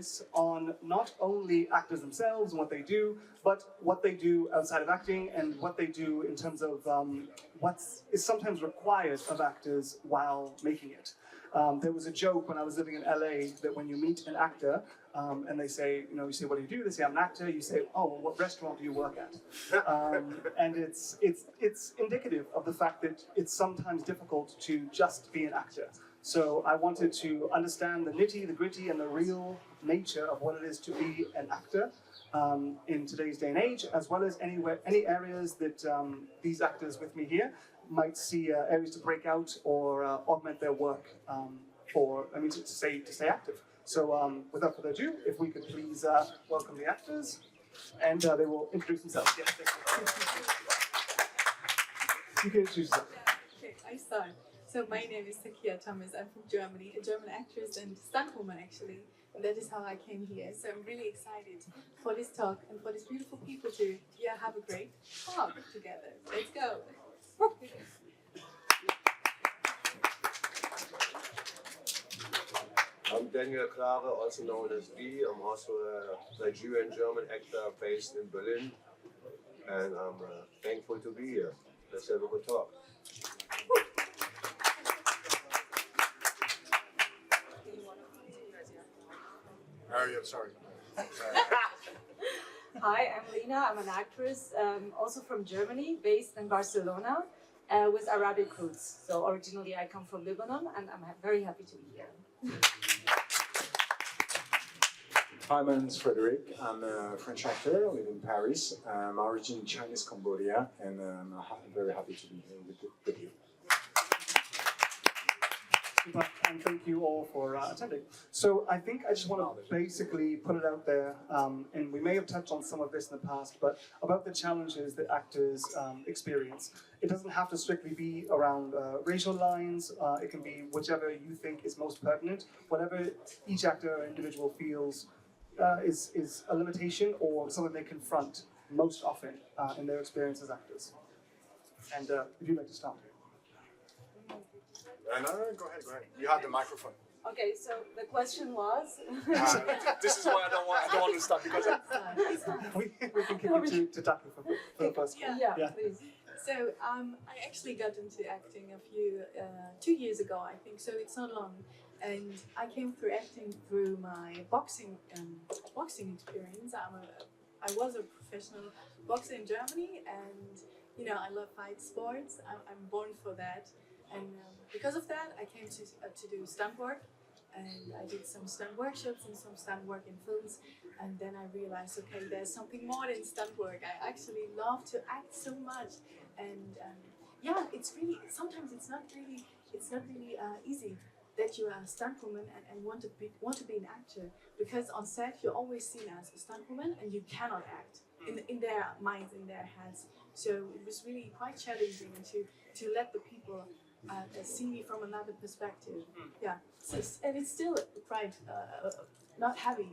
focus on not only actors themselves and what they do, but what they do outside of acting and what they do in terms of what is sometimes required of actors while making it. There was a joke when I was living in LA that when you meet an actor and they say, you say, what do you do? They say, I'm an actor. You say, oh, well, what restaurant do you work at? And it's indicative of the fact that it's sometimes difficult to just be an actor. So I wanted to understand the nitty, the gritty, and the real nature of what it is to be an actor in today's day and age, as well as any areas that these actors with me here might see areas to break out or augment their work to stay active. So without further ado, if we could please welcome the actors, and they will introduce themselves. Yes, you can introduce yourself. Okay, I start. So my name is Takia. I'm from Germany, a German actress and stuntwoman actually. And that is how I came here. So I'm really excited for this talk and for these beautiful people to have a great talk together. Let's go. I'm Daniel Klare, also known as B. I'm also a Nigerian-German actor based in Berlin. And I'm thankful to be here. Let's have a good talk. Sorry. Hi, I'm Lina. I'm an actress, also from Germany, based in Barcelona, with Arabic roots. So originally I come from Lebanon, and I'm very happy to be here. Hi, my name is Frederic. I'm a French actor. I live in Paris. I'm originally Chinese Cambodia, and I'm very happy to be here with you. And thank you all for attending. So I think I just want to basically put it out there, and we may have touched on some of this in the past, but about the challenges that actors experience. It doesn't have to strictly be around racial lines. It can be whichever you think is most pertinent, whatever each actor or individual feels is a limitation or something they confront most often in their experience as actors. And if you'd like to start. No, go ahead. You have the microphone. Okay, so the question was... This is why I don't want to start, because we can kick you to Takia for the first one. Yeah, please. So I actually got into acting 2 years ago, I think, so it's not long. And I came through acting through my boxing experience. I was a professional boxer in Germany, and I love fight sports. I'm born for that. And because of that, I came to do stunt work, and I did some stunt workshops and some stunt work in films. And then I realized, okay, there's something more than stunt work. I actually love to act so much, and it's really sometimes it's not really easy that you are a stunt woman and want to be an actor, because on set you're always seen as a stunt woman and you cannot act in their minds, in their heads. So it was really quite challenging to let the people see me from another perspective. Yeah, so, and it's still quite not heavy,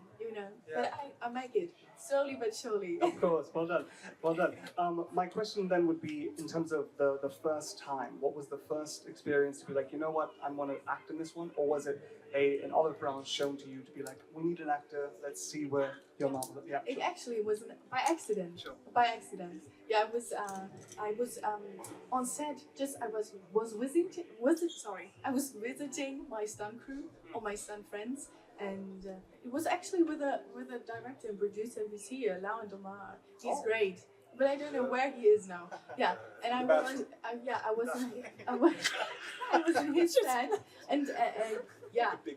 but I make it slowly but surely. Of course, well done. My question then would be, in terms of the first time, what was the first experience to be like, you know what, I want to act in this one? Or was it an olive branch shown to you to be like, we need an actor, let's see where your marvel is? Yeah, it actually was by accident. Sure. By accident. Yeah, I was on set. I was visiting my stunt crew or my stunt friends, and it was actually with a director and producer who's here, Omar. He's great, but I don't know where he is now. Yeah, and I was in his set, and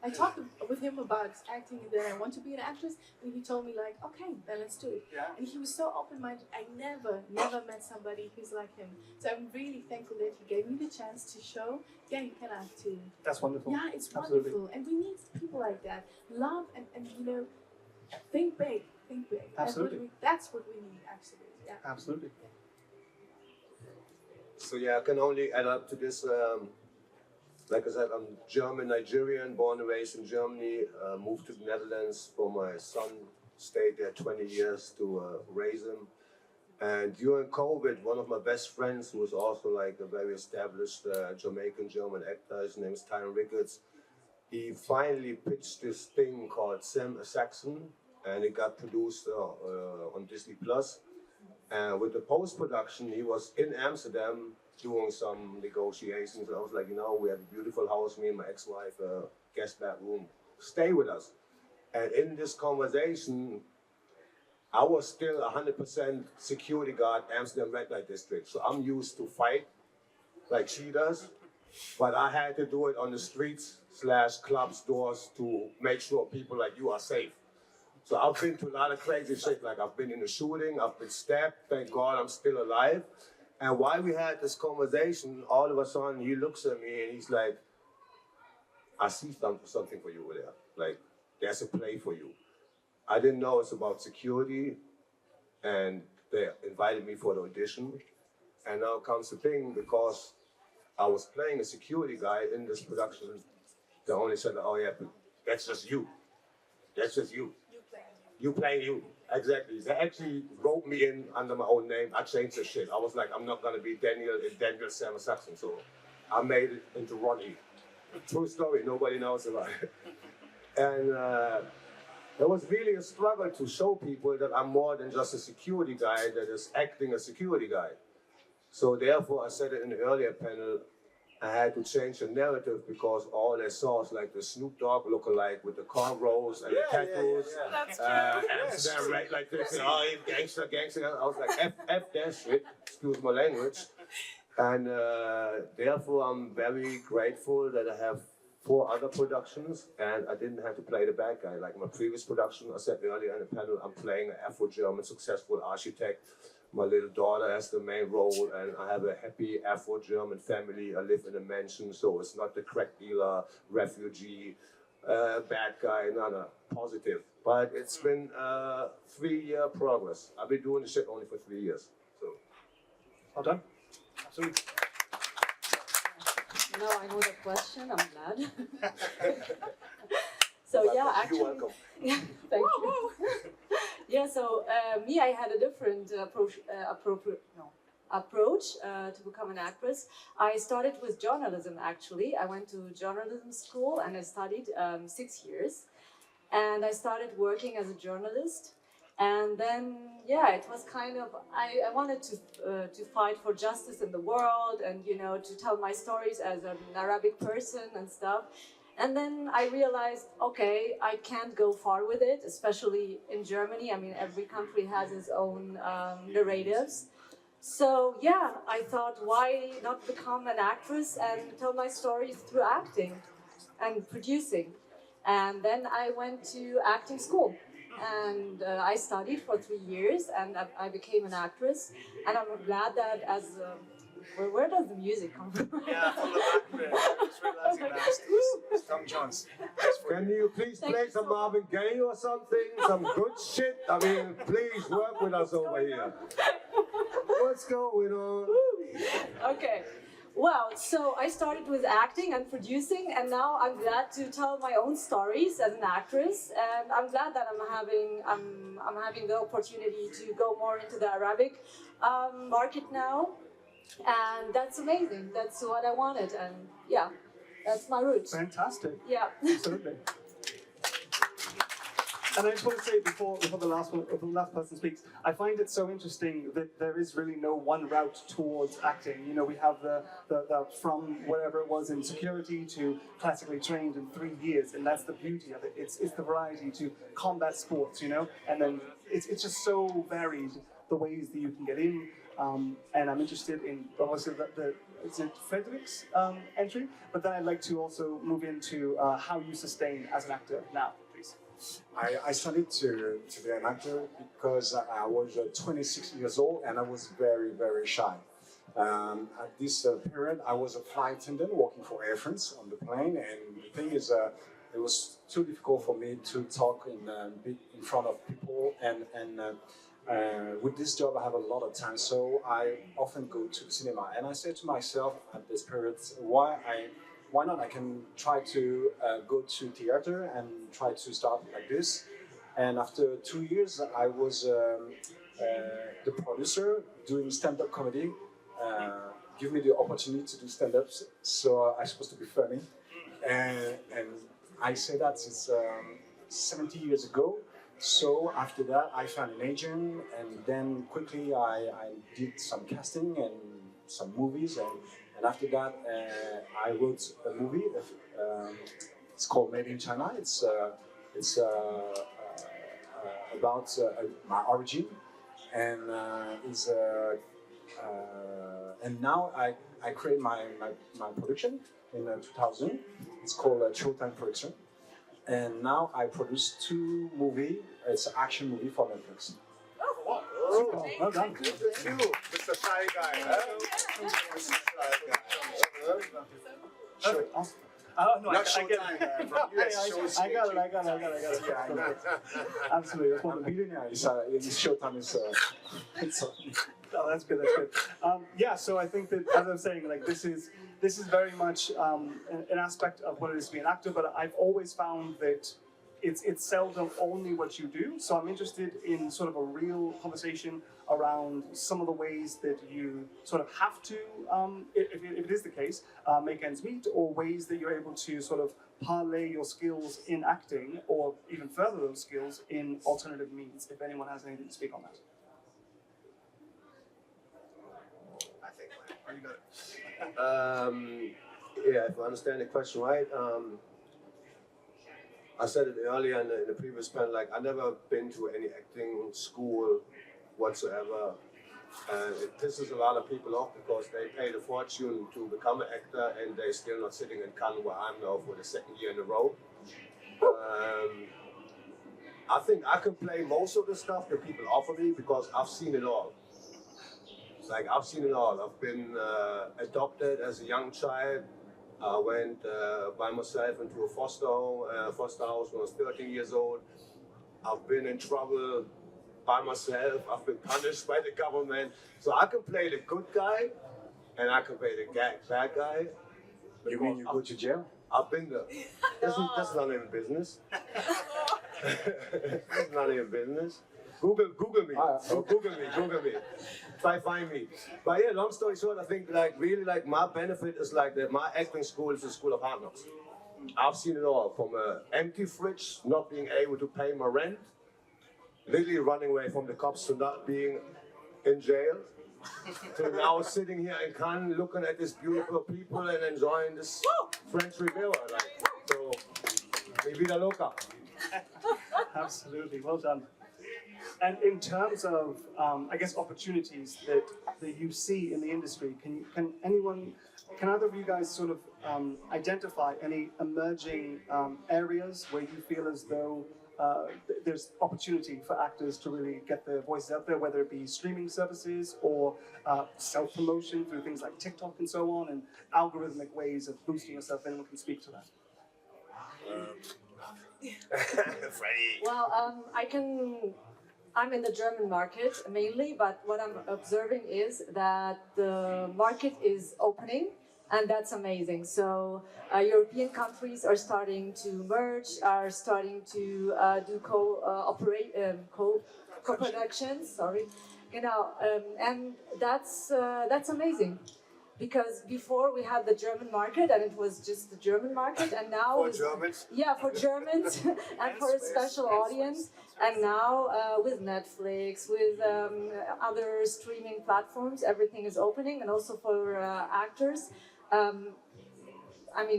I talked with him about acting, and then I want to be an actress, and he told me like, okay, then let's do it. Yeah. And he was so open-minded. I never met somebody who's like him. So I'm really thankful that he gave me the chance to show, you can act too. That's wonderful. Yeah, it's Absolutely. wonderful, and we need people like that. Love and think big. Absolutely. That's what we need, actually. Yeah. Absolutely. So I can only add up to this. Like I said, I'm German, Nigerian, born and raised in Germany, moved to the Netherlands for my son, stayed there 20 years to raise him. And during COVID, one of my best friends, who was also like a very established Jamaican German actor, his name is Tyron Ricketts, he finally pitched this thing called Sam a Saxon, and it got produced on Disney Plus. And with the post-production, he was in Amsterdam doing some negotiations. I was like, you know, we have a beautiful house, me and my ex-wife, guest bedroom, stay with us. And in this conversation, I was still 100% security guard, Amsterdam Red Light District. So I'm used to fight like she does, but I had to do it on the streets / club stores to make sure people like you are safe. So I've been to a lot of crazy shit, like I've been in a shooting, I've been stabbed, thank God I'm still alive. And while we had this conversation, all of a sudden he looks at me and he's like, I see something for you over there. Like, there's a play for you. I didn't know it's about security, and they invited me for the audition. And now comes the thing, because I was playing a security guy in this production, they only said, oh yeah, but that's just you. That's just you. You playing you. Exactly. They actually wrote me in under my own name. I changed the shit. I was like, I'm not gonna be Daniel in Daniel Sam Saxon. So I made it into Ronnie. True story, nobody knows about it. And it was really a struggle to show people that I'm more than just a security guy that is acting a security guy. So therefore, I said it in the earlier panel, I had to change the narrative because all I saw was like the Snoop Dogg lookalike with the cornrows and the tattoos. That's Amsterdam, right, like this, oh, gangster, gangster. I was like, F that shit, excuse my language. And therefore, I'm very grateful that I have 4 other productions, and I didn't have to play the bad guy. Like my previous production, I said earlier in the panel, I'm playing an Afro-German successful architect. My little daughter has the main role, and I have a happy Afro-German family. I live in a mansion, so it's not the crack dealer, refugee, bad guy, no, positive. But it's been a 3-year progress. I've been doing this shit only for 3 years. So, Well done. Absolutely. Now I know the question, I'm glad. So yeah, actually, you're welcome. yeah, thank you. Yeah, so me, I had a different approach to become an actress. I started with journalism, actually. I went to journalism school and I studied 6 years. And I started working as a journalist. And then, yeah, it was kind of, I wanted to fight for justice in the world and, you know, to tell my stories as an Arabic person and stuff. And then I realized, okay, I can't go far with it, especially in Germany. I mean, every country has its own narratives. So, yeah, I thought, why not become an actress and tell my stories through acting and producing? And then I went to acting school. And I studied for 3 years, and I became an actress. And I'm glad that as where does the music come from? Yeah, from the back there. I was realizing that. It's Tom Jones. Can you please play some Marvin Gaye or something? Some good shit? I mean, please work with us over here. What's going on? Okay. Well, so I started with acting and producing, and now I'm glad to tell my own stories as an actress. And I'm glad that I'm having the opportunity to go more into the Arabic market now, and that's amazing. That's what I wanted, and yeah, that's my roots. Fantastic. Yeah. Absolutely. And I just want to say before the last person speaks, I find it so interesting that there is really no one route towards acting. You know, we have the from whatever it was in security to classically trained in 3 years, and that's the beauty of it. It's the variety to combat sports, you know, and then it's just so varied the ways that you can get in. And I'm interested in obviously it's Frederic's entry, but then I'd like to also move into how you sustain as an actor now. I started to be an actor because I was 26 years old and I was very, very shy. At this period, I was a flight attendant working for Air France on the plane, and the thing is, it was too difficult for me to talk in front of people, and with this job, I have a lot of time, so I often go to the cinema. And I said to myself at this period, why not? I can try to go to theater and try to start like this. And after 2 years, I was the producer doing stand-up comedy. Give me the opportunity to do stand-ups, so I'm supposed to be funny. And I say that it's 70 years ago. So after that, I found an agent, and then quickly I did some casting and some movies, and after that I wrote a movie. It's called Made in China. It's about my origin, and and now I create my production in 2000. It's called Chau Production. And now I produce 2 movies. It's an action movie for Netflix. Oh, Well done. good for you, Mr. Shy Guy. Mr. Shy Guy. Perfect. Awesome. No, Not I get Showtime, it. from US I got it. Yeah, I know. Absolutely. That's one of the Billionaire is Showtime is Oh, that's good. Yeah, so I think that, as I'm saying, like this is very much an aspect of what it is to be an actor. But I've always found that it's seldom only what you do. So I'm interested in sort of a real conversation around some of the ways that you sort of have to, if it is the case, make ends meet, or ways that you're able to sort of parlay your skills in acting, or even further those skills in alternative means. If anyone has anything to speak on that. I think. Yeah, if I understand the question right, I said it earlier in the previous panel, like I've never been to any acting school whatsoever. And it pisses a lot of people off because they paid a fortune to become an actor and they're still not sitting in Cannes where I'm now for the 2nd year in a row. I think I can play most of the stuff that people offer me because I've seen it all. Like, I've seen it all. I've been adopted as a young child. I went by myself into a foster house when I was 13 years old. I've been in trouble by myself. I've been punished by the government. So I can play the good guy and I can play the bad guy. You mean you go to jail? I've been there. That's not even business. That's not even business. Google me. Google me. Try find me. But yeah, long story short, I think really my benefit is that my acting school is a school of hard knocks. I've seen it all, from an empty fridge, not being able to pay my rent, literally running away from the cops to not being in jail, to now sitting here in Cannes looking at these beautiful people and enjoying this French Riviera. So, mi vida loca. Absolutely, well done. And in terms of, I guess, opportunities that you see in the industry, can either of you guys sort of identify any emerging areas where you feel as though there's opportunity for actors to really get their voices out there, whether it be streaming services or self-promotion through things like TikTok and so on, and algorithmic ways of boosting yourself? Anyone can speak to that? Fredi. Well, I'm in the German market mainly, but what I'm observing is that the market is opening, and that's amazing. So European countries are starting to merge, are starting to do co-productions. Sorry, and that's amazing. Because before we had the German market and it was just the German market, and now For Germans? Yeah, for Germans and for a special audience. And now with Netflix, with other streaming platforms, everything is opening, and also for actors.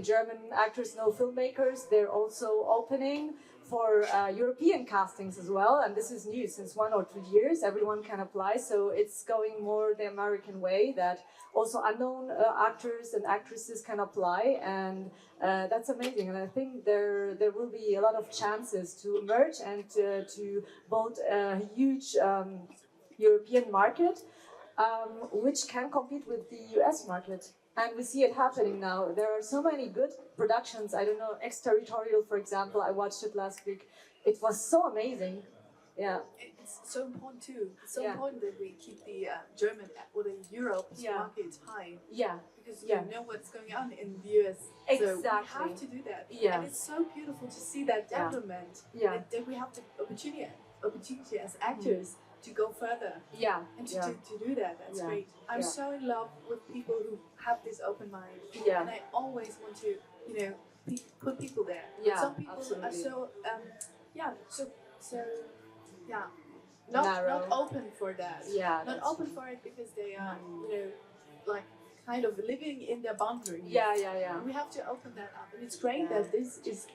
German actors know filmmakers. They're also opening for European castings as well, and this is new since 1 or 2 years. Everyone can apply, so it's going more the American way, that also unknown actors and actresses can apply, and that's amazing. And I think there will be a lot of chances to emerge and to build a huge European market, which can compete with the US market. And we see it happening now. There are so many good productions. I don't know, Exterritorial, for example. I watched it last week. It was so amazing. Yeah. It's so important too. It's so Yeah. important that we keep the German or the Europe market high. Yeah. Because Yeah. you know what's going on in the US. Exactly. So we have to do that. Yeah. And it's so beautiful to see that Yeah. development. Yeah. That we have the opportunity as actors to go further. Yeah. And Yeah. to do that, that's Yeah. great. I'm Yeah. so in love with people who have this open mind. Yeah. And I always want to, put people there. Yeah, Some people absolutely. are so yeah, not Narrow. open for that. Yeah, Not that's open for it because they are like kind of living in their boundaries. Yeah. We have to open that up, and it's great that this is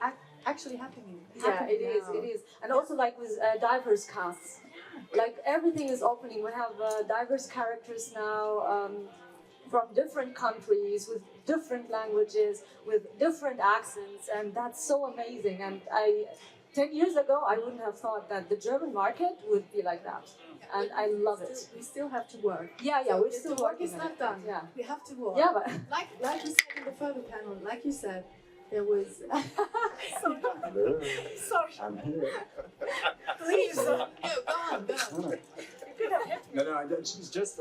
actually happening. Yeah, it is. And also like with diverse casts, like everything is opening. We have diverse characters now from different countries with different languages, with different accents, and that's so amazing. And 10 years ago, I wouldn't have thought that the German market would be like that. And I love it. We still have to work. Yeah, So we're still the work working is on not it. done. Yeah. We have to work. Yeah, but Like we said in the photo panel, like you said, there was. Sorry. I'm here. Please, go on. No, it's just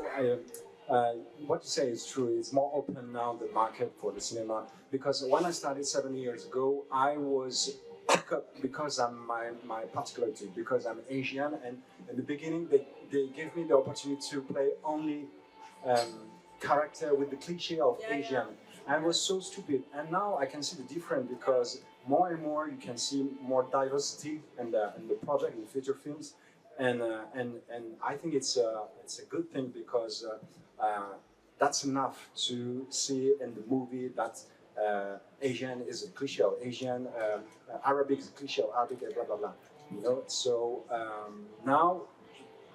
what you say is true. It's more open now, the market for the cinema, because when I started 7 years ago, I was because I'm my particularity, because I'm Asian, and in the beginning they gave me the opportunity to play only character with the cliche of Asian. I was so stupid, and now I can see the difference, because more and more you can see more diversity in the project, in feature films, and I think it's a good thing, because that's enough to see in the movie that Asian is a cliche of Asian, Arabic is a cliche of Arabic, blah blah blah. You know, so now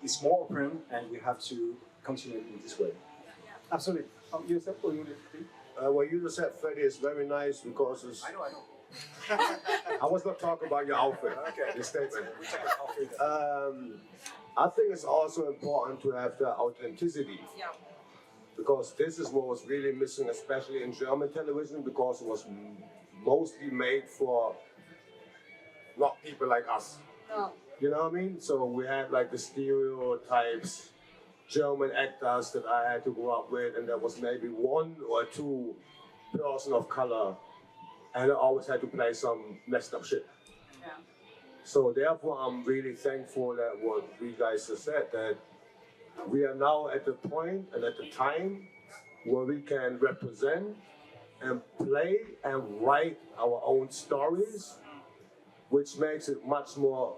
it's more open, and we have to continue in this way. Absolutely. You said, or you want to What you just said, Fredi, is very nice because it's, I know. I was not talking about your outfit. Okay. The statement. We take a coffee then. I think it's also important to have the authenticity. Yeah. Because this is what was really missing, especially in German television, because it was mostly made for not people like us. No. You know what I mean? So we had like the stereotypes, German actors that I had to grow up with, and there was maybe one or two person of color, and I always had to play some messed up shit. Yeah. So therefore, I'm really thankful that what we guys have said, that we are now at the point and at the time where we can represent and play and write our own stories, which makes it much more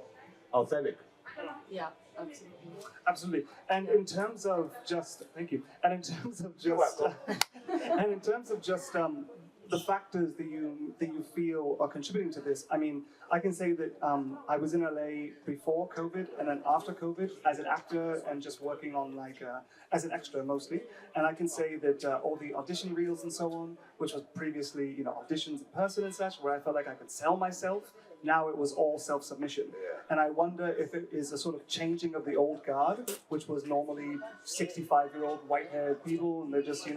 authentic. Yeah, absolutely. Absolutely. And in terms of just, thank you. And in terms of just, and in terms of just the factors that you feel are contributing to this, I mean, I can say that I was in LA before COVID and then after COVID as an actor and just working on as an extra mostly. And I can say that all the audition reels and so on, which was previously, auditions in person and such, where I felt like I could sell myself, now it was all self-submission. And I wonder if it is a sort of changing of the old guard, which was normally 65-year-old white-haired people, and they're just,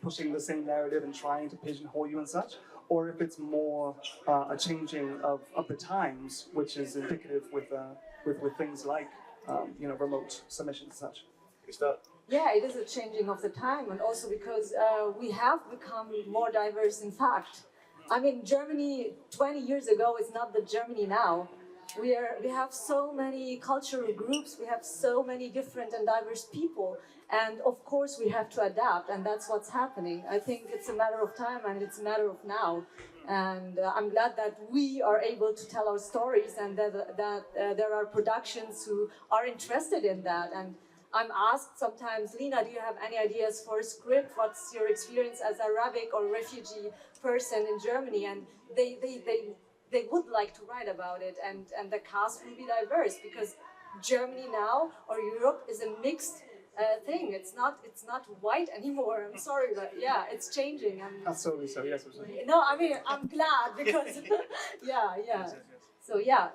pushing the same narrative and trying to pigeonhole you and such, or if it's more a changing of the times, which is indicative with things like, remote submissions and such. Is that? Yeah, it is a changing of the time, and also because we have become more diverse in fact. I mean, Germany 20 years ago is not the Germany now. We have so many cultural groups, we have so many different and diverse people, and of course we have to adapt, and that's what's happening. I think it's a matter of time, and it's a matter of now. And I'm glad that we are able to tell our stories, and that there are productions who are interested in that. And I'm asked sometimes, Lina, do you have any ideas for a script? What's your experience as Arabic or refugee person in Germany? And they would like to write about it, and the cast will be diverse, because Germany now, or Europe, is a mixed thing. It's not white anymore. I'm sorry, but yeah, it's changing. Absolutely so, yes, absolutely. No, I mean, I'm glad, because yeah. So yeah,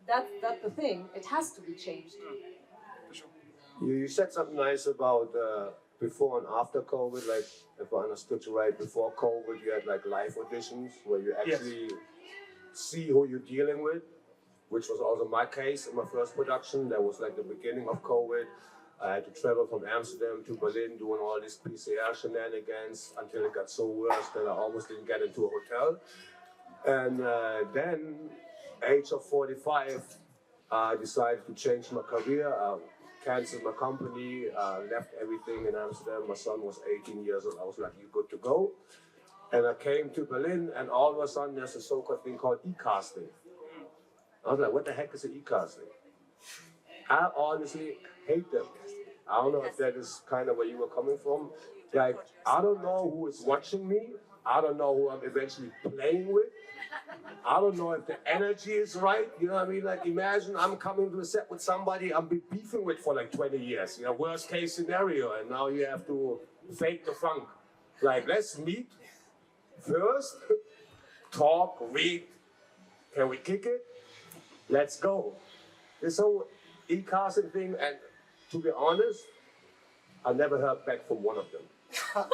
that's the thing. It has to be changed. You said something nice about before and after COVID, like if I understood you right, before COVID you had like live auditions where you actually see who you're dealing with, which was also my case in my first production. That was like the beginning of COVID. I had to travel from Amsterdam to Berlin doing all these PCR shenanigans until it got so worse that I almost didn't get into a hotel. And then, age of 45, I decided to change my career. Canceled my company, left everything in Amsterdam. My son was 18 years old. I was like, "You're good to go." And I came to Berlin, and all of a sudden there's a so-called thing called e-casting. I was like, what the heck is an e-casting? I honestly hate them. I don't know if that is kind of where you were coming from. Like, I don't know who is watching me. I don't know who I'm eventually playing with. I don't know if the energy is right. You know what I mean? Like, imagine I'm coming to a set with somebody I've been beefing with for like 20 years. You know, worst case scenario. And now you have to fake the funk. Like, let's meet first, talk, read. Can we kick it? Let's go. This whole e-casting thing, and to be honest, I never heard back from one of them.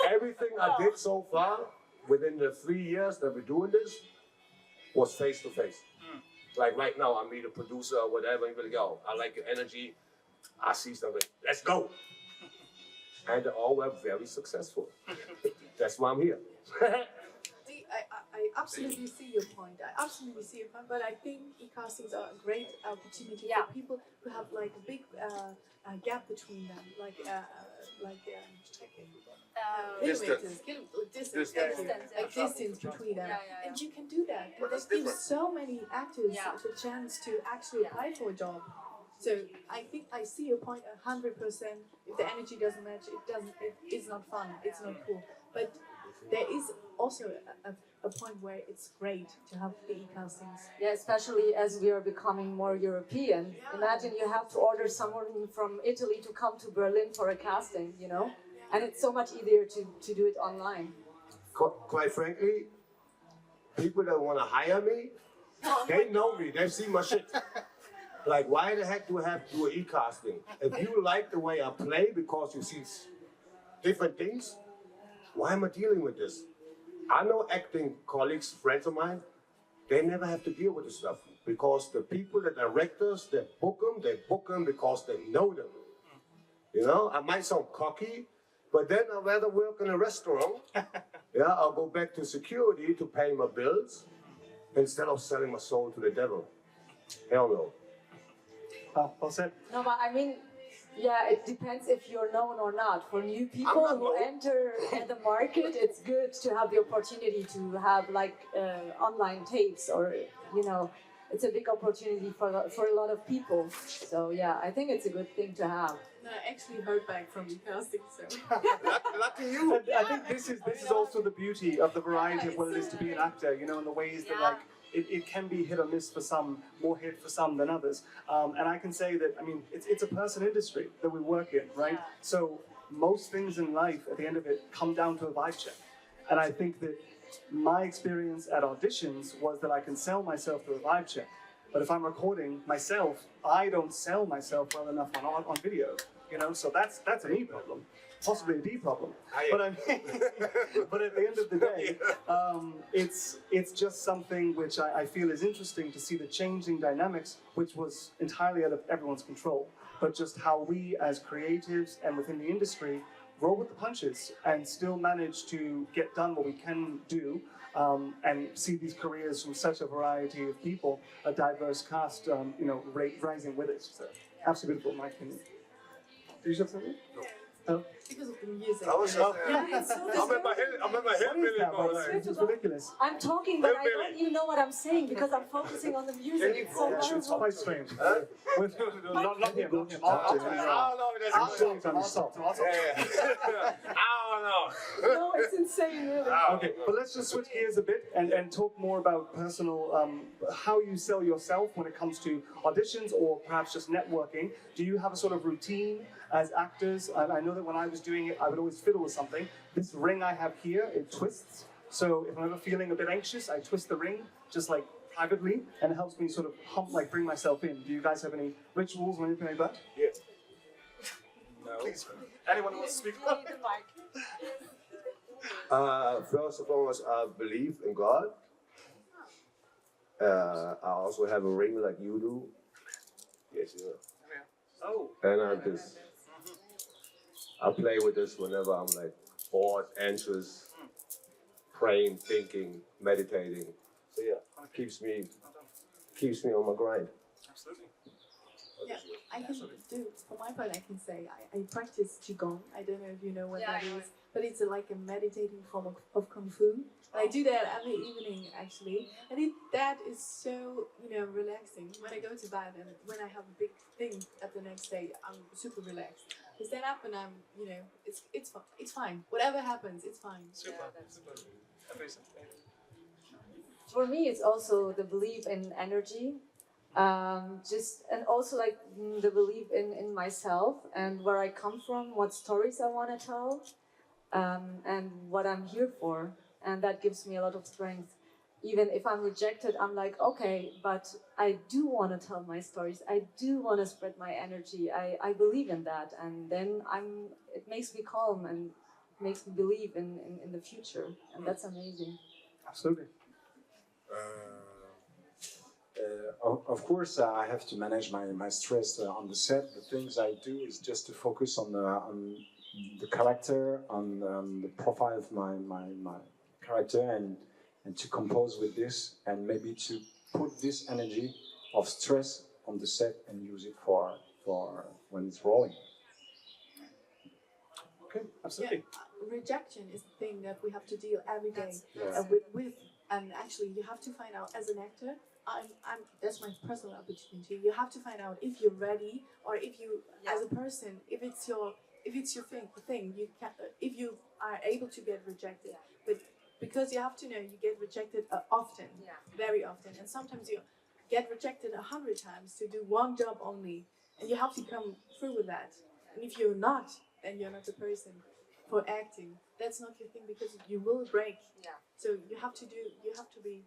Everything I did so far, within the 3 years that we're doing this, was face to face. Like right now, I meet a producer or whatever, and you're like, yo, I like your energy. I see something, let's go. And they all were very successful. That's why I'm here. I absolutely see your point. I absolutely see your point. But I think e-castings are a great opportunity for people who have like a big gap between them, Distance. Distance between them. Yeah. And you can do that. But That that's gives different. so many actors the chance to actually apply for a job. So I think I see your point 100%. If the energy doesn't match, it's not fun. It's not cool. But there is also a point where it's great to have the e-castings. Yeah, especially as we are becoming more European. Imagine you have to order someone from Italy to come to Berlin for a casting, you know? And it's so much easier to do it online. Quite frankly, people that want to hire me, they know me, they've seen my shit. Like, why the heck do I have to do an e-casting? If you like the way I play because you see different things, why am I dealing with this? I know acting colleagues, friends of mine, they never have to deal with this stuff because the people, the directors, they book them because they know them. You know, I might sound cocky, but then I'd rather work in a restaurant. Yeah, I'll go back to security to pay my bills instead of selling my soul to the devil. Hell no. Well said. No, but I mean, yeah, it depends if you're known or not. For new people not who known. enter the market, it's good to have the opportunity to have like online tapes or, you know, it's a big opportunity for a lot of people. So yeah, I think it's a good thing to have. No, I actually heard back from the casting, so. Lucky you. And I think this is also the beauty of the variety of what it is to be an actor, you know, in the ways that like it can be hit or miss for some, more hit for some than others. And I can say that, I mean, it's a person industry that we work in, right? So most things in life, at the end of it, come down to a vibe check. And I think that my experience at auditions was that I can sell myself through a vibe check. But if I'm recording myself, I don't sell myself well enough on video, you know? So that's an E problem, possibly a D problem. But I mean, but at the end of the day, it's just something which I feel is interesting to see the changing dynamics, which was entirely out of everyone's control. But just how we as creatives and within the industry roll with the punches and still manage to get done what we can do and see these careers from such a variety of people, a diverse cast, you know, rising with it. So, absolutely beautiful, in my opinion. Did you say something? No. Because of the music. I was just, It's so I'm at my head really going like, It's ridiculous. I'm talking, but I don't even know what I'm saying because I'm focusing on the music. It's so It's loud. quite strange. Not him, not him. I don't know. I'll stop. I don't know. No, it's insane, really. Okay, but let's just switch gears a bit and talk more about personal, how you sell yourself when it comes to auditions or perhaps just networking. Do you have a sort of routine as actors? I know that when I was doing it, I would always fiddle with something. This ring I have here, it twists. So if I'm ever feeling a bit anxious, I twist the ring just like privately, and it helps me sort of bring myself in. Do you guys have any rituals or anything like that? Yeah. No. Please, anyone who wants to speak up? First of all, I believe in God. I also have a ring like you do. Yes, you know. Oh. And I play with this whenever I'm like bored, anxious, praying, thinking, meditating. So yeah, keeps me on my grind. Absolutely. Yeah, I can do, for my part, I can say I practice Qigong. I don't know if you know what that is, but it's like a meditating form of Kung Fu. I do that every evening, actually, and that is so, relaxing. When I go to bed and when I have a big thing at the next day, I'm super relaxed. I stand up and I'm, it's fine. Whatever happens, it's fine. Super. For me, it's also the belief in energy, and also like the belief in myself and where I come from, what stories I want to tell, and what I'm here for, and that gives me a lot of strength. Even if I'm rejected, I'm like, okay, but I do want to tell my stories. I do want to spread my energy. I believe in that, and then it makes me calm and makes me believe in the future, and that's amazing. Absolutely. Of course, I have to manage my stress on the set. The things I do is just to focus on the character, on the profile of my character, and to compose with this, and maybe to put this energy of stress on the set and use it for when it's rolling. Okay, absolutely. Yeah, rejection is the thing that we have to deal every day with, and actually you have to find out as an actor. That's my personal opportunity. You have to find out if you're ready, or if you, as a person, if it's your thing. You can, if you are able to get rejected, but because you have to know you get rejected often, very often, and sometimes you get rejected 100 times to do one job only, and you have to come through with that. And if you're not, then you're not the person for acting. That's not your thing, because you will break. Yeah. So you have to be,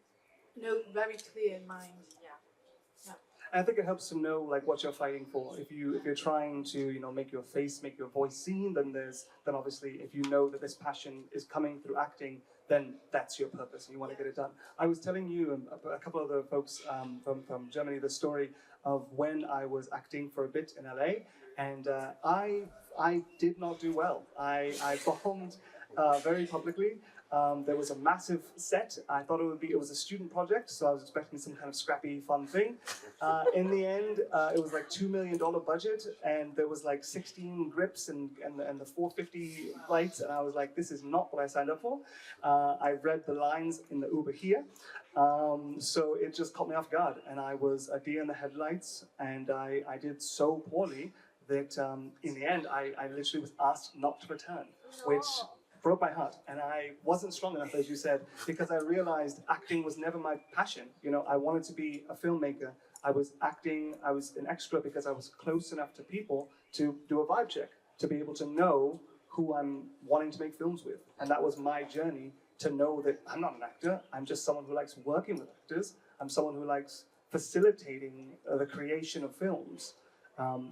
very clear in mind. Yeah. I think it helps to know like what you're fighting for. If you're trying to make your face, make your voice seen, then obviously if you know that this passion is coming through acting, then that's your purpose and you want to get it done. I was telling you and a couple of other folks from Germany the story of when I was acting for a bit in LA, and I did not do well. I bombed very publicly. There was a massive set. I thought it was a student project, so I was expecting some kind of scrappy, fun thing. In the end, it was like $2 million budget, and there was like 16 grips and the 450 lights, and I was like, this is not what I signed up for. I read the lines in the Uber here, so it just caught me off guard, and I was a deer in the headlights, and I did so poorly that in the end, I literally was asked not to return, which broke my heart. And I wasn't strong enough, as you said, because I realized acting was never my passion. I wanted to be a filmmaker. I was acting, I was an extra because I was close enough to people to do a vibe check, to be able to know who I'm wanting to make films with. And that was my journey, to know that I'm not an actor, I'm just someone who likes working with actors. I'm someone who likes facilitating the creation of films.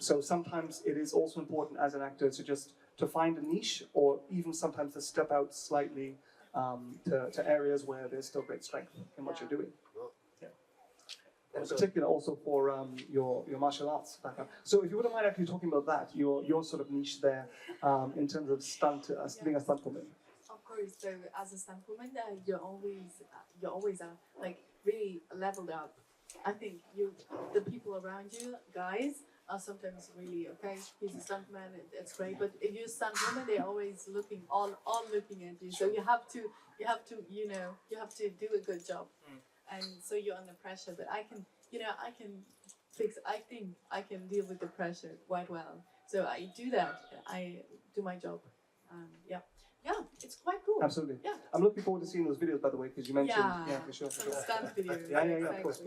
So sometimes it is also important as an actor to find a niche, or even sometimes to step out slightly to areas where there's still great strength in what you're doing. Yeah. In particular, also for your martial arts background. So if you wouldn't mind actually talking about that, your sort of niche there in terms of being a stunt woman. Of course. So as a stunt woman, you're always like really leveled up. I think the people around you, guys, are sometimes really okay. He's a stuntman, that's great. But if you're a stunt woman, they're always looking, all looking at you. So you have to do a good job, and so you're under pressure. But I think I can deal with the pressure quite well. So I do that. I do my job. Yeah, it's quite cool. Absolutely. Yeah. I'm looking forward to seeing those videos, by the way, because you mentioned. Yeah, for sure. Some stunt videos. Yeah, of course.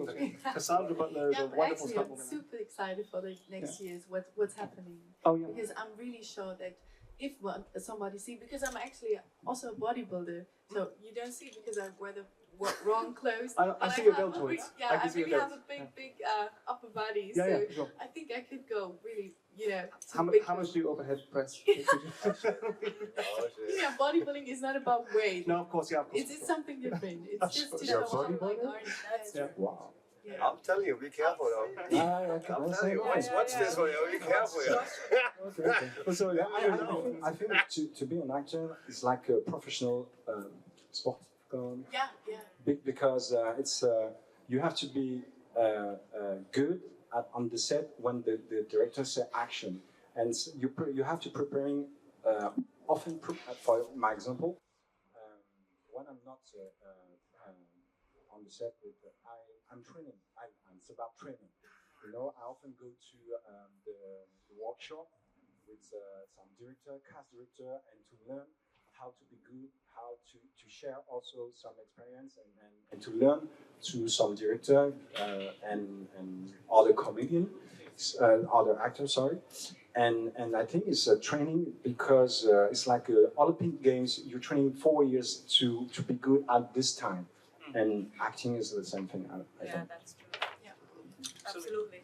Cassandra Butler is a wonderful stunt woman. I'm super excited for the next years, what's happening. Oh, yeah. Because I'm really sure that if somebody see, because I'm actually also a bodybuilder, so you don't see because I wear the wrong clothes. I see your deltoids. I really have a big upper body, so for sure. I think I could go really, How much do you overhead press? Bodybuilding is not about weight. No, of course, yeah. It's something different. It's just to show off like our Wow. Yeah. I'm telling you, be careful though. I'm telling you, watch this one, be careful. Okay. So I think to be an actor is like a professional sport. Yeah. Because it's you have to be good on the set when the director say action, and you have to preparing often for my example, when I'm not on the set with I'm training. It's about training. You know, I often go to the workshop with some director, cast director, and to learn how to be good, how to share also some experience, and to learn to some director and other comedian, other actors, sorry. And I think it's a training because it's like Olympic Games. You're training 4 years to be good at this time, and acting is the same thing. I think. That's true. Yeah, absolutely.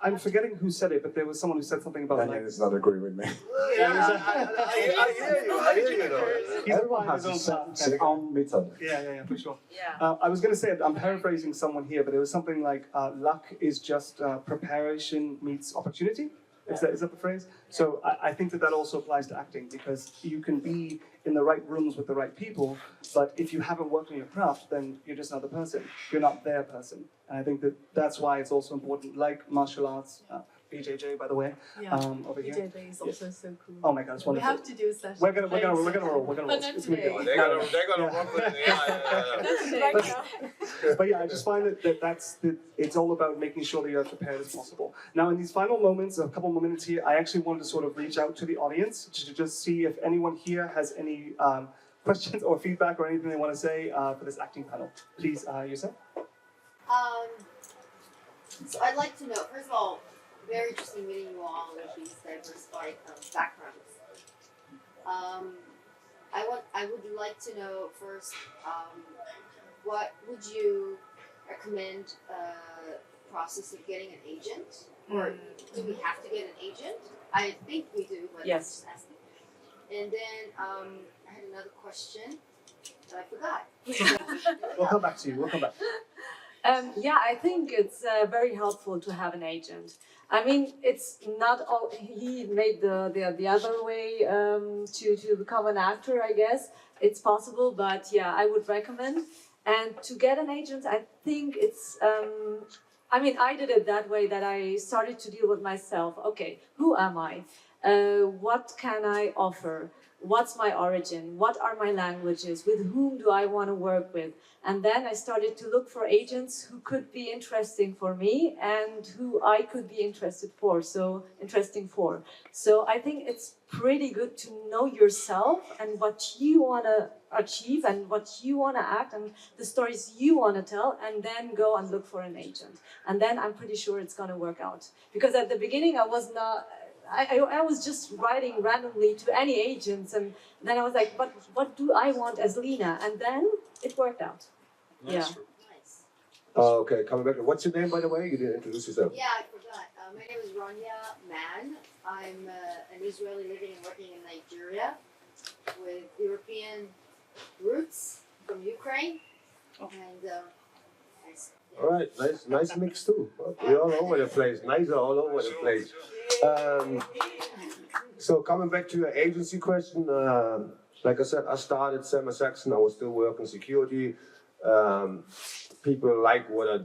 I'm forgetting who said it, but there was someone who said something about Daniel does not agree with me. I hear you though. Everyone has his own method. Yeah, for sure. Yeah. I was going to say, I'm paraphrasing someone here, but it was something like, luck is just preparation meets opportunity. Is that the phrase? So I think that also applies to acting, because you can be in the right rooms with the right people, but if you haven't worked on your craft, then you're just another person. You're not their person. And I think that that's why it's also important, like martial arts, BJJ, by the way, over here. BJJ is also so cool. Oh my God, it's We wonderful. have to do a session. We're gonna roll. We're gonna roll. But not It's gonna be today. good. They're gonna work with it. Yeah. Not today. But yeah, I just find that it's all about making sure that you're as prepared as possible. Now, in these final moments, a couple more minutes here, I actually wanted to sort of reach out to the audience to just see if anyone here has any questions or feedback or anything they want to say for this acting panel. Please, Yusuf. So I'd like to know, first of all, very interesting meeting you all with these diversified backgrounds. I would like to know first, what would you recommend process of getting an agent? Or do we have to get an agent? I think we do, but Yes. I'm just asking. And then I had another question that I forgot. We'll come back to you. We'll come back. Yeah, I think it's very helpful to have an agent. I mean, it's not all. He made the other way to become an actor, I guess. It's possible, but yeah, I would recommend. And to get an agent, I think it's. I mean, I did it that way, that I started to deal with myself. Okay, who am I? What can I offer? What's my origin? What are my languages? With whom do I want to work with? And then I started to look for agents who could be interesting for me and who I could be interesting for. So I think it's pretty good to know yourself and what you want to achieve and what you want to act and the stories you want to tell, and then go and look for an agent. And then I'm pretty sure it's going to work out. Because at the beginning I was not... I was just writing randomly to any agents, and then I was like, but what do I want as Lina? And then it worked out. Yeah. Nice. Okay, coming back. What's your name, by the way? You didn't introduce yourself. Yeah, I forgot. My name is Rania Man. I'm an Israeli living and working in Nigeria with European roots from Ukraine. And All right, nice mix too. We're all over the place. Nice all over the place. So coming back to your agency question, like I said, I started semi-Saxon. I was still working security. People like what I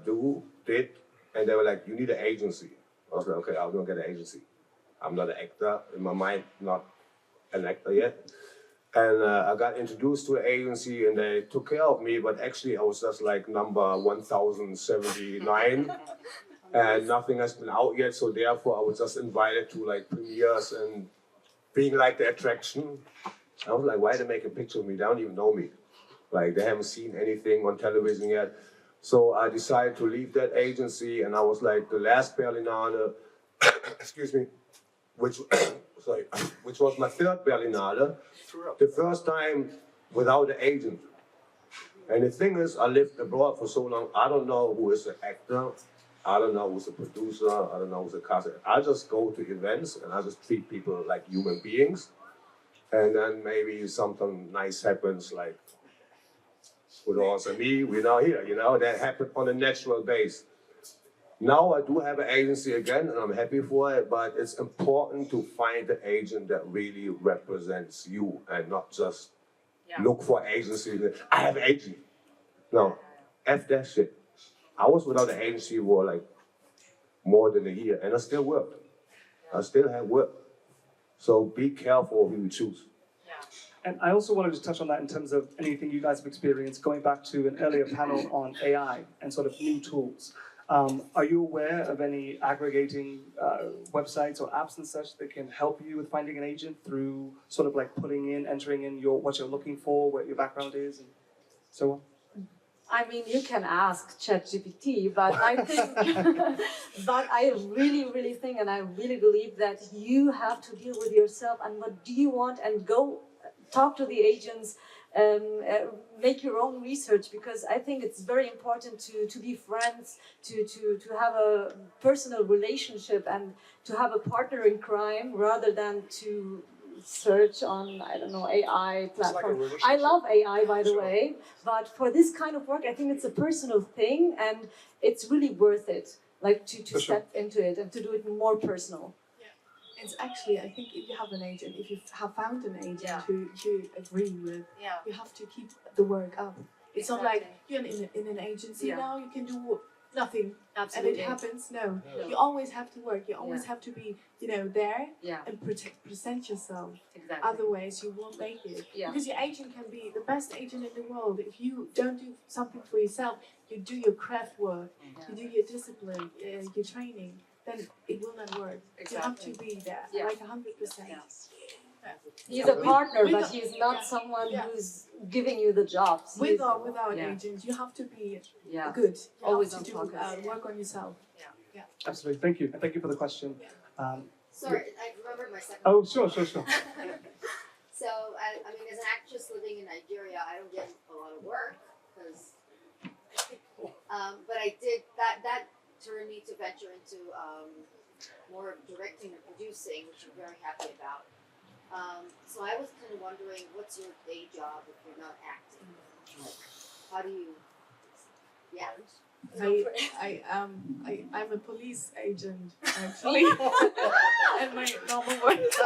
did, and they were like, "You need an agency." I was like, "Okay, I'm gonna get an agency. I'm not an actor in my mind, not an actor yet." And I got introduced to an agency, and they took care of me. But actually, I was just like number 1079. And nothing has been out yet, so therefore I was just invited to like premieres and being like the attraction. I was like, why they make a picture of me? They don't even know me. Like they haven't seen anything on television yet. So I decided to leave that agency, and I was like the last Berlinale, excuse me, which was my third Berlinale, the first time without an agent. And the thing is, I lived abroad for so long, I don't know who is the actor. I don't know who's a producer, I don't know who's a cast. I just go to events and I just treat people like human beings. And then maybe something nice happens, like with us and me, we're now here, you know, that happened on a natural base. Now I do have an agency again, and I'm happy for it, but it's important to find an agent that really represents you and not just look for agency. I have an agent. No, F that shit. I was without an agency for like more than a year, and I still work. I still have work. So be careful who you choose. And I also wanted to touch on that in terms of anything you guys have experienced, going back to an earlier panel on AI and sort of new tools. Are you aware of any aggregating websites or apps and such that can help you with finding an agent through sort of like entering in what you're looking for, what your background is, and so on? I mean, you can ask ChatGPT, but I think, but I really think, and I really believe that you have to deal with yourself and what do you want, and go talk to the agents, make your own research, because I think it's very important to be friends, to have a personal relationship and to have a partner in crime rather than to search on, I don't know, AI platform. I love AI, by the way, but for this kind of work, I think it's a personal thing and it's really worth it, like to step into it and to do it more personal. It's actually, I think if you have an agent, if you have found an agent who you agree with, you have to keep the work up. It's not like you're in an agency now, you can do nothing. Absolutely. And it happens. No. You always have to work. You always have to be, there and present yourself. Exactly. Otherwise, you won't make it. Because your agent can be the best agent in the world. If you don't do something for yourself, you do your craft work, you do your discipline, your training, then it will not work. Exactly. You have to be there, like 100%. He's a partner, but he's not someone who's giving you the jobs. With or without agents, you have to be good. You Always have to on do, focus. work on yourself. Absolutely, thank you. And thank you for the question. Sorry, I remembered my second. Oh, sure. So, I mean, as an actress living in Nigeria, I don't get a lot of work because, but I did that turned me to venture into more directing and producing, which I'm very happy about. So I was kind of wondering, what's your day job if you're not acting? Like, how do you? I'm a police agent actually, and my normal work is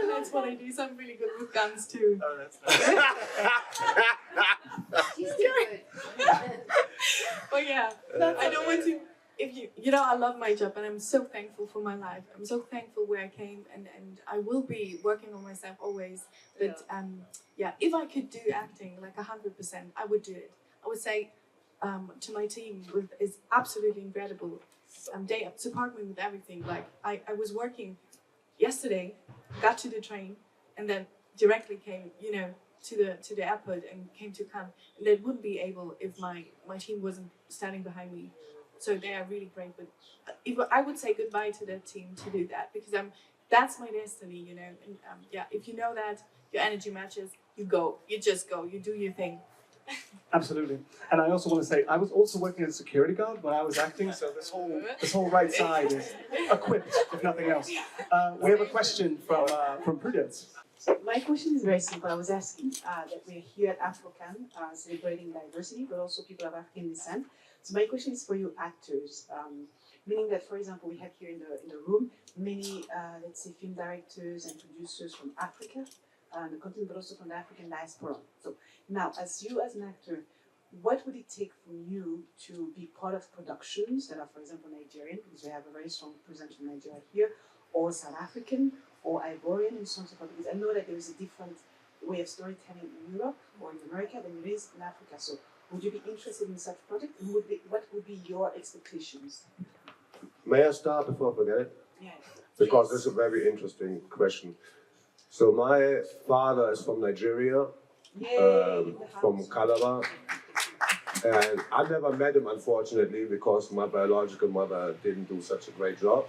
and that's what I do. So I'm really good with guns too. Oh, that's nice. She's too good. But I don't want to. If I love my job and I'm so thankful for my life. I'm so thankful where I came and I will be working on myself always. But if I could do acting like 100%, I would do it. I would say to my team, is absolutely incredible. They support me with everything. Like I was working yesterday, got to the train, and then directly came, to the airport and came to Cannes. And they wouldn't be able if my team wasn't standing behind me. So they are really great. But I would say goodbye to that team to do that, because that's my destiny, And if you know that your energy matches, you go. You just go. You do your thing. Absolutely. And I also want to say, I was also working as a security guard when I was acting, so this whole right side is equipped, if nothing else. We have a question from Prudence. So my question is very simple. I was asking that we're here at AfroCannes celebrating diversity, but also people of African descent. So my question is for you actors, meaning that, for example, we have here in the room many, let's say, film directors and producers from Africa, the continent, but also from the African diaspora. So now, as an actor, what would it take for you to be part of productions that are, for example, Nigerian, because we have a very strong presence from Nigeria here, or South African, or Ivorian, and so on and so forth? Because I know that there is a different way of storytelling in Europe or in America than there is in Africa. So would you be interested in such project? And what would be your expectations? May I start before I forget it? Yes. Because this is a very interesting question. So my father is from Nigeria, from Calabar, and I never met him, unfortunately, because my biological mother didn't do such a great job.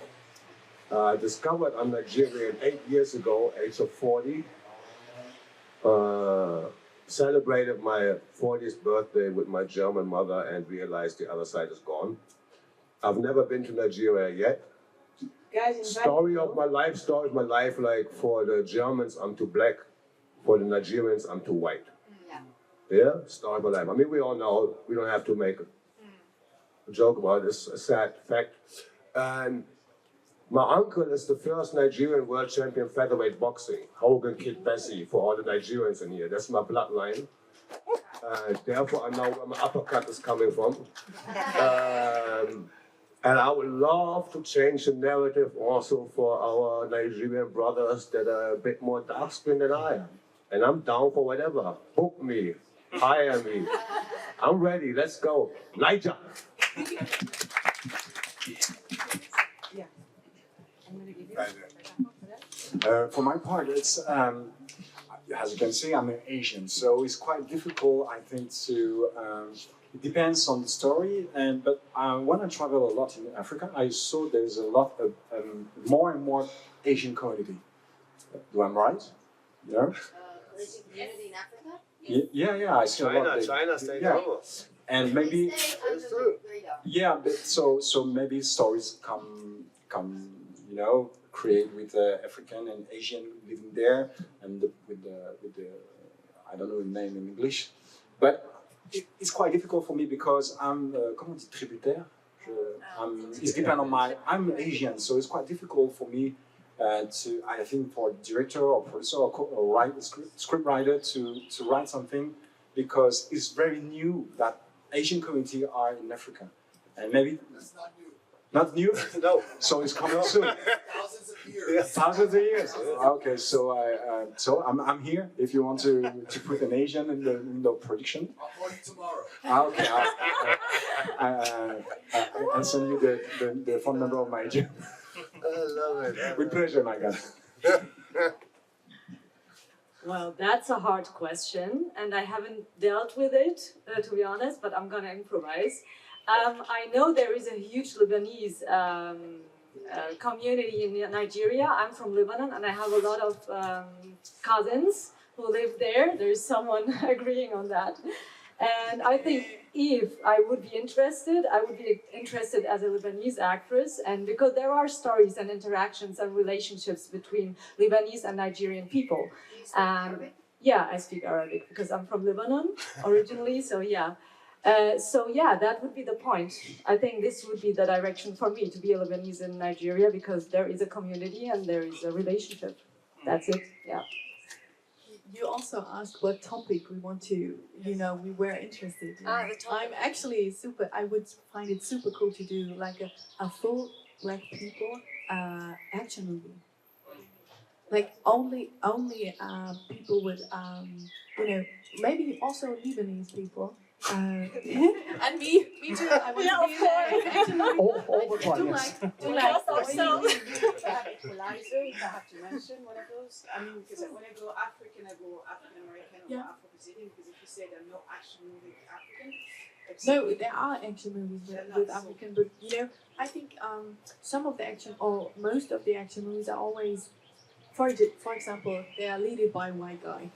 I discovered I'm Nigerian 8 years ago, age of 40. Celebrated my 40th birthday with my German mother and realized the other side is gone. I've never been to Nigeria yet. Guys, Story of my life, like for the Germans, I'm too black. For the Nigerians, I'm too white. Yeah, story of my life. I mean, we all know, we don't have to make a joke about it. It's a sad fact. And my uncle is the first Nigerian world champion featherweight boxing. Hogan killed Bessie for all the Nigerians in here. That's my bloodline. Therefore, I know where my uppercut is coming from. And I would love to change the narrative also for our Nigerian brothers that are a bit more dark-skinned than I am. And I'm down for whatever. Book me, hire me. I'm ready, let's go. Niger. Yeah. I'm gonna give you. For my part, it's as you can see, I'm an Asian, so it's quite difficult, I think, to. It depends on the story, but when I travel a lot in Africa, I saw there's a lot of more and more Asian community. Do I'm right? Yeah. Asian community in Africa? Yeah. I see a lot. China, stay yeah. over. And maybe. Stay under the radar. Yeah, but so maybe stories come create with African and Asian living there, and with the I don't know the name in English, but it's quite difficult for me because I'm comment on dit tributaire. It's depend on I'm Asian, so it's quite difficult for me I think for a director or producer or write script writer to write something because it's very new that Asian community are in Africa, and maybe That's not new. not new. No. So it's coming soon. Thousands of years. Thousands of years. Okay, so I'm here. If you want to put an Asian in the production. I'll call you tomorrow. Okay. I'll send you the phone number of my agent. I love it. With pleasure, my God. Well, that's a hard question, and I haven't dealt with it, to be honest, but I'm gonna improvise. I know there is a huge Lebanese community in Nigeria. I'm from Lebanon, and I have a lot of cousins who live there. There's someone agreeing on that. And I think if I would be interested, I would be interested as a Lebanese actress, and because there are stories and interactions and relationships between Lebanese and Nigerian people. Yeah, I speak Arabic because I'm from Lebanon originally, so yeah. So yeah, that would be the point. I think this would be the direction for me to be a Lebanese in Nigeria because there is a community and there is a relationship. That's it, yeah. You also asked what topic we want to, we were interested in. The topic. I'm actually I would find it super cool to do like a full Black people action movie. Like only people with, maybe also Lebanese people. And me too. I want to be in there. All the clients. Equalizer, if I have to mention one of those. I mean, because when I go African, I go African American or Yeah. Afro-Brazilian, because if you say there are no action movie with African. No, there are action movies with African, but I think some of the action or most of the action movies are always, for example, they are led by a white guy.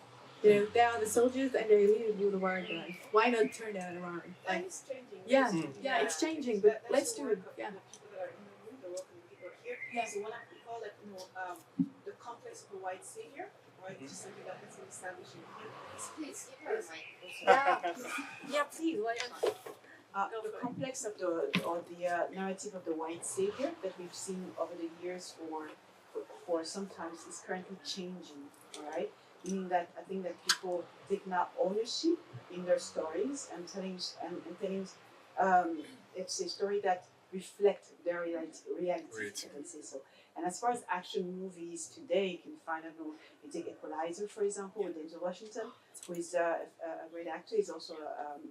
They are the soldiers and they're leading with the white guy. Why not turn that around? Like, It's changing. yeah, yeah, it's changing, but That's let's the do work it. of Yeah. The people that are in the room, the working people here. Yeah. So when we call it, the complex of the white savior, right? Which is something that has been established in here. Please give her a mic. Yeah, please, why not? The complex of the narrative of the white savior that we've seen over the years for sometimes is currently changing, all right? Meaning that I think that people take now ownership in their stories and telling it's a story that reflects their reality, Right. I can say so. And as far as action movies today, you can find, I don't know, you take Equalizer, for example, with Denzel Washington, who is a great actor. He's also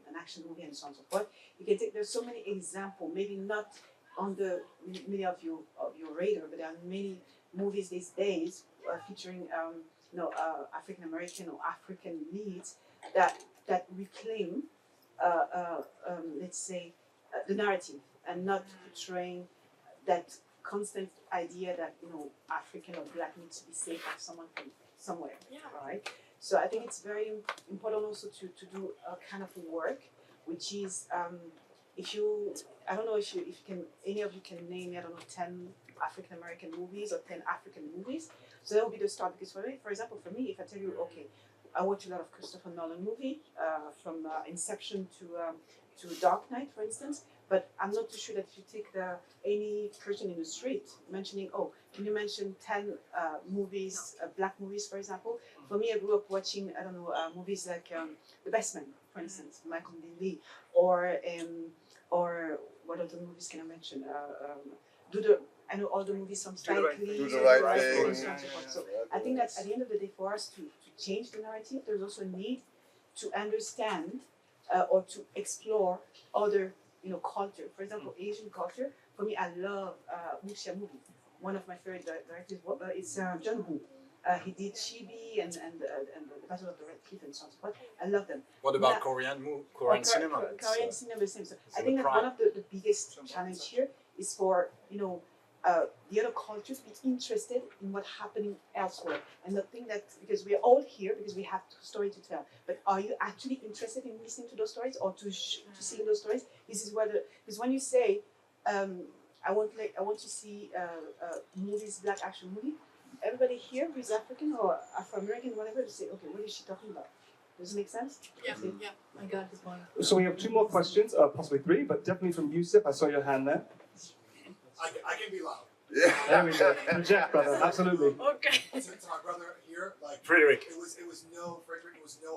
an action movie and so on and so forth. You can take, there's so many examples, maybe not on the many of your radar, but there are many movies these days featuring African American or African leads that reclaim, let's say, the narrative and not portraying that constant idea that African or Black needs to be saved by someone from somewhere, right? So I think it's very important also to do a kind of work, which is I don't know if any of you can name, I don't know, 10 African American movies or 10 African movies. So that would be the start, because for example, for me, if I tell you, okay, I watch a lot of Christopher Nolan movie, from Inception to Dark Knight, for instance, but I'm not too sure that if you take any person in the street mentioning, oh, you mentioned 10 movies, black movies, for example. For me, I grew up watching, I don't know, movies like The Best Man, for instance, Michael Lee, or what other movies can I mention? I know all the movies from Spike Lee. Do the Right Thing. So on and so forth. So I think that at the end of the day, for us to change the narrative, there's also a need to understand or to explore other, culture. For example, Asian culture. For me, I love wuxia movie. One of my favorite directors is John Woo. He did Chibi and the Battle of the Red Cliff and so on and so forth. I love them. What about Korean cinema? Korean cinema, the same. So I in think the that prime. one of the biggest challenge here is for the other cultures to be interested in what's happening elsewhere, and not think that because we are all here because we have a story to tell. But are you actually interested in listening to those stories or to seeing those stories? This is where because when you say I want to see movies, black action movie. Everybody here who is African or Afro-American, whatever, to say, okay, what is she talking about? Does it make sense? Yeah, I got this one. So we have 2 more questions, possibly 3, but definitely from Yusuf. I saw your hand there. I can be loud. There we go. Project, brother. Absolutely. Okay. To my brother here, like Frederic. It was no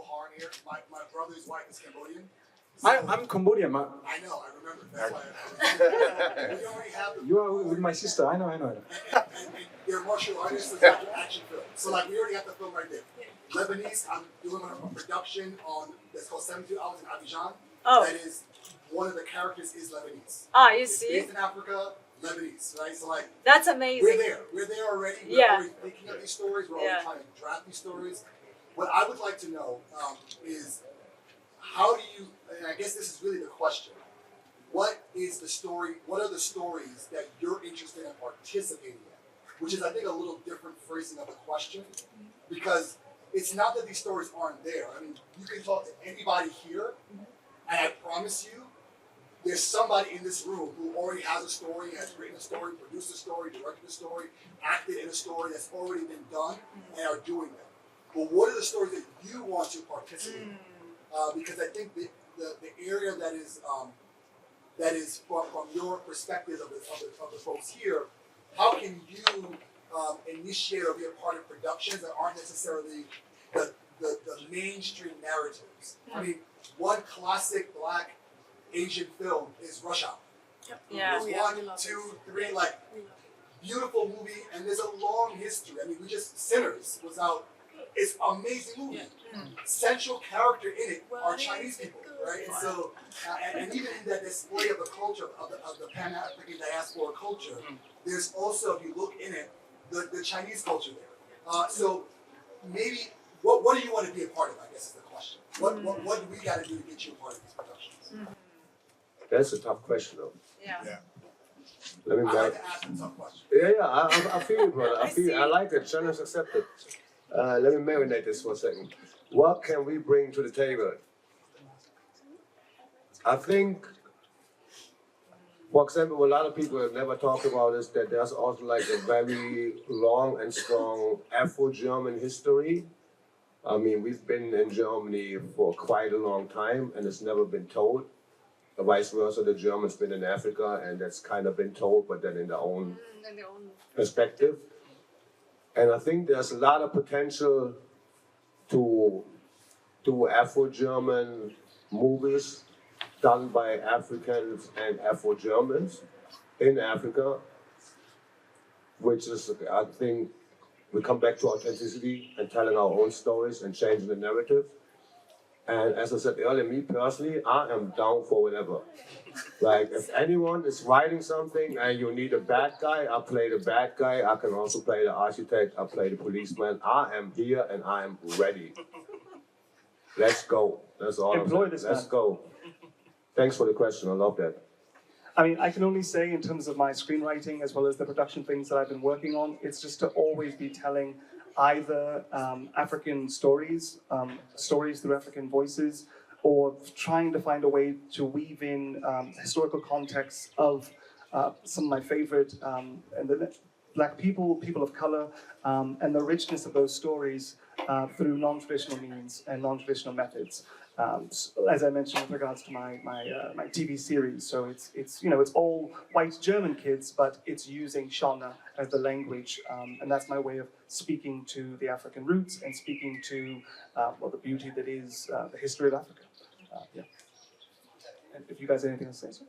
harm here. My brother's wife is Cambodian. I'm Cambodian, man. I know, I remember. That's why we already have the, You are with my sister, I know. and they're martial artists, so it's like an action film. So like we already have the film right there. Lebanese, I'm doing a production on that's called 72 Hours in Abidjan. Oh. That is one of the characters is Lebanese. Ah, you It's see? based in Africa, Lebanese, right? So like That's amazing. we're there already. We're Yeah. already thinking of these stories. We're already Yeah. trying to draft these stories. What I would like to know is how do you? And I guess this is really the question. What is the story? What are the stories that you're interested in participating in? Which is, I think, a little different phrasing of the question, because it's not that these stories aren't there. I mean, you can talk to anybody here, and I promise you, there's somebody in this room who already has a story, has written a story, produced a story, directed a story, acted in a story that's already been done, and are doing that. But what are the stories that you want to participate in? Because I think the area that is from your perspective of the folks here, how can you initiate or be a part of productions that aren't necessarily the mainstream narratives? I mean, one classic black Asian film is Rush Hour. Yeah. There's 1, 2, 3, like beautiful movie, and there's a long history. I mean, we just Sinners was out. It's an amazing movie. Central character in it are Chinese people, right? And so, and even in that display of the culture of the Pan-African diaspora culture, there's also, if you look in it, the Chinese culture there. So maybe what do you want to be a part of? I guess is the question. What do we got to do to get you a part of these productions? That's a tough question, though. Yeah. Let me I back. like to ask a tough question. Yeah, I feel you, brother. I like it. Challenge accepted. Let me marinate this for a second. What can we bring to the table? I think, for example, what a lot of people have never talked about is that there's also like a very long and strong Afro-German history. I mean, we've been in Germany for quite a long time, and it's never been told. Vice versa, the Germans been in Africa, and that's kind of been told, but then in their own perspective. And I think there's a lot of potential to do Afro-German movies done by Africans and Afro-Germans in Africa, which is, I think, we come back to authenticity and telling our own stories and changing the narrative. And as I said earlier, me personally, I am down for whatever. Like, if anyone is writing something and you need a bad guy, I play the bad guy. I can also play the architect. I play the policeman. I am here and I am ready. Let's go. That's all Employ I'm this saying. Let's man. go. Thanks for the question. I love that. I mean, I can only say in terms of my screenwriting as well as the production things that I've been working on, it's just to always be telling either African stories, stories through African voices, or trying to find a way to weave in historical contexts of some of my favorite and the black people, people of color, and the richness of those stories through non-traditional means and non-traditional methods. As I mentioned with regards to my TV series, so it's all white German kids, but it's using Shona as the language, and that's my way of speaking to the African roots and speaking to the beauty that is the history of Africa. Yeah. And if you guys have anything else to say,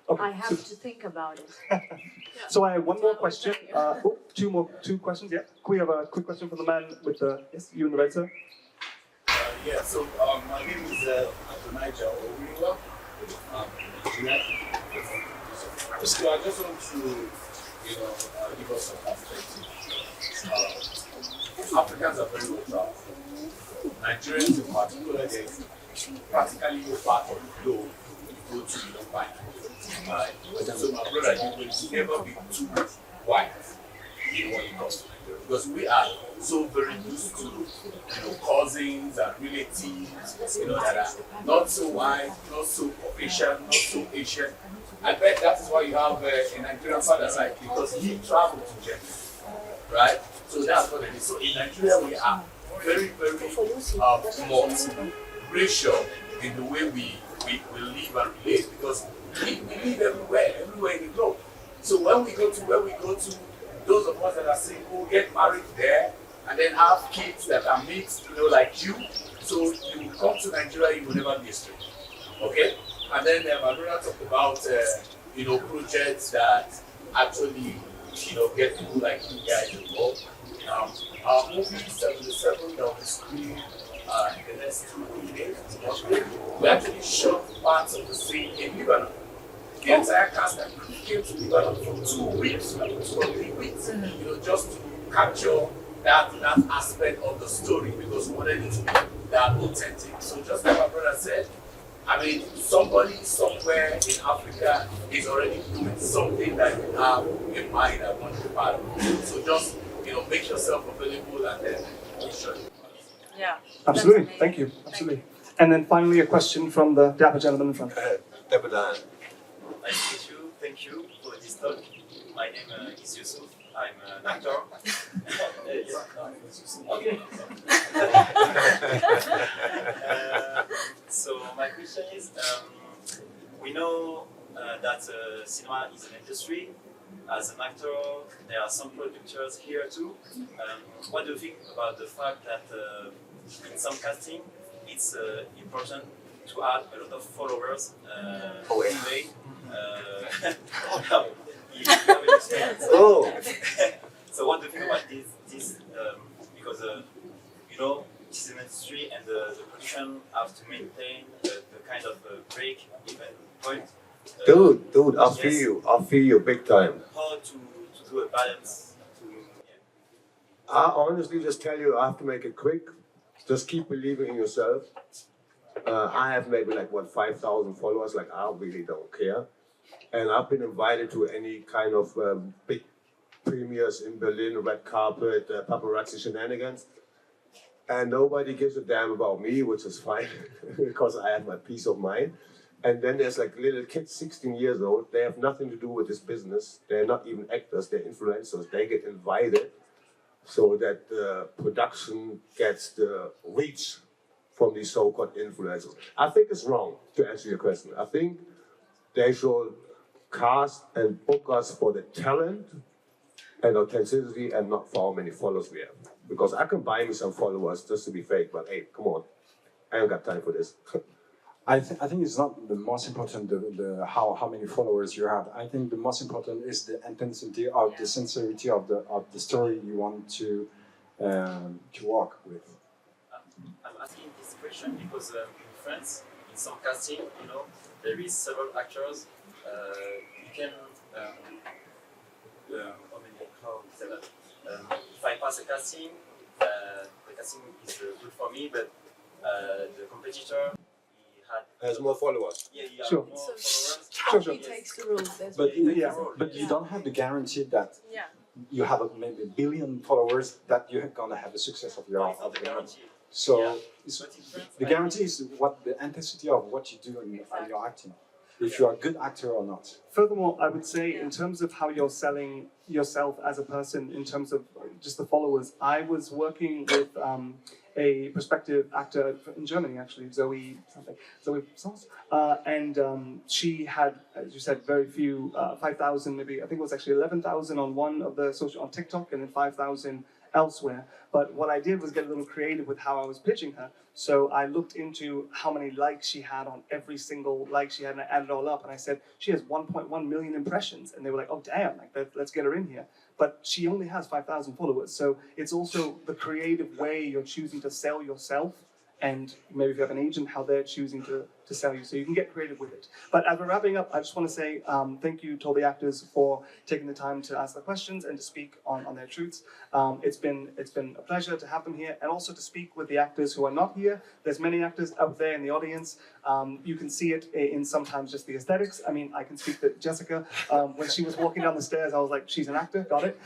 okay. I have to think about it. So I have one more question. Two questions. Yeah. Can we have a quick question from the man with the you in the red, sir? Yeah, so my name is Atonaija Owiriwa. So I just want to, give us some perspective. Africans are very well traveled. Nigerians in particular, there's practically no part of the globe you go to, you don't find. So my brother, you will never be too white when it comes to Nigeria, because we are so very used to cousins and relatives that are not so white, not so Caucasian, not so Asian. I bet that is why you have a Nigerian father side, because he traveled to GenB, right? So that's what it is. So in Nigeria we are very, very multi-racial in the way we live and relate, because we live everywhere in the globe. So when we go to those of us that are single, get married there, and then have kids that are mixed, like you. So you will come to Nigeria, you will never be a stranger. Okay? And then my brother talked about, projects that actually, get people like you guys involved. Our movie 77 that will screen in the next 2 days. We actually shot parts of the scene in Lebanon. The entire cast and crew came to Lebanon for 2 weeks, 2 or 3 weeks, just to capture that aspect of the story, because we wanted it to be that authentic. So just like my brother said, I mean, somebody somewhere in Africa is already doing something that you have in mind and want to be part of. So just, make yourself available and then make sure you. Yeah. Absolutely. Thank you. Absolutely. And then finally, a question from the dapper gentleman in front. Dapper Dan. Nice to meet you. Thank you for this talk. My name is Yassine. I'm an actor. Okay. So my question is, we know that cinema is an industry. As an actor, there are some producers here too. What do you think about the fact that in some casting, it's important to add a lot of followers anyway? You have an experience. Oh. So what do you think about this? Because this is an industry, and the production have to maintain the kind of break even point. Dude, I feel you big time. How to do a balance? I honestly just tell you, I have to make it quick. Just keep believing in yourself. I have maybe 5,000 followers. I really don't care. And I've been invited to any kind of big premieres in Berlin, red carpet, paparazzi shenanigans. And nobody gives a damn about me, which is fine, because I have my peace of mind. And then there's little kids, 16 years old, they have nothing to do with this business. They're not even actors, they're influencers. They get invited so that the production gets the reach from these so-called influencers. I think it's wrong, to answer your question. I think they should cast and book us for the talent and authenticity and not for how many followers we have. Because I can buy me some followers just to be fake, but hey, come on. I ain't got time for this. I think it's not the most important the how many followers you have. I think the most important is the intensity of the sincerity of the story you want to walk with. I'm asking this question because in France, in some casting, there is several actors. You can how to say that? If I pass a casting, the casting is good for me, but the competitor. Has more followers. Yeah, Sure. more followers. Sure. He takes the rules. That's But what you don't have the guarantee that you have maybe a billion followers that you're gonna have the success of your It's not the guarantee. So But in France, the guarantee is what the intensity of what you do in your acting. if you're a good actor or not. Furthermore, I would say in terms of how you're selling yourself as a person, in terms of just the followers, I was working with a prospective actor in Germany, actually, Zoe Sauce, and she had, as you said, very few, 5,000 maybe, I think it was actually 11,000 on one of the on TikTok and then 5,000 elsewhere. But what I did was get a little creative with how I was pitching her. So I looked into how many likes she had on every single like she had, and I added it all up, and I said, she has 1.1 million impressions. And they were like, oh damn, like let's get her in here. But she only has 5,000 followers. So it's also the creative way you're choosing to sell yourself, and maybe if you have an agent, how they're choosing to sell you. So you can get creative with it. But as we're wrapping up, I just want to say thank you to all the actors for taking the time to ask the questions and to speak on their truths. It's been a pleasure to have them here, and also to speak with the actors who are not here. There's many actors out there in the audience. You can see it in sometimes just the aesthetics. I mean, I can speak to Jessica. When she was walking down the stairs, I was like, she's an actor, got it.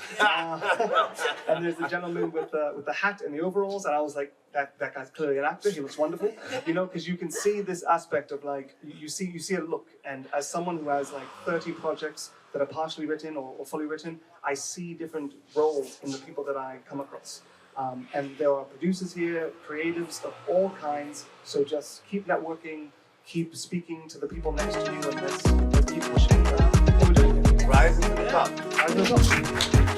And there's the gentleman with the hat and the overalls, and I was like, that guy's clearly an actor. He looks wonderful, you know, because you can see this aspect of like you see a look. And as someone who has like 30 projects that are partially written or fully written, I see different roles in the people that I come across. And there are producers here, creatives of all kinds. So just keep networking, keep speaking to the people next to you, and let's keep pushing. Rising to the top. Rise to the top.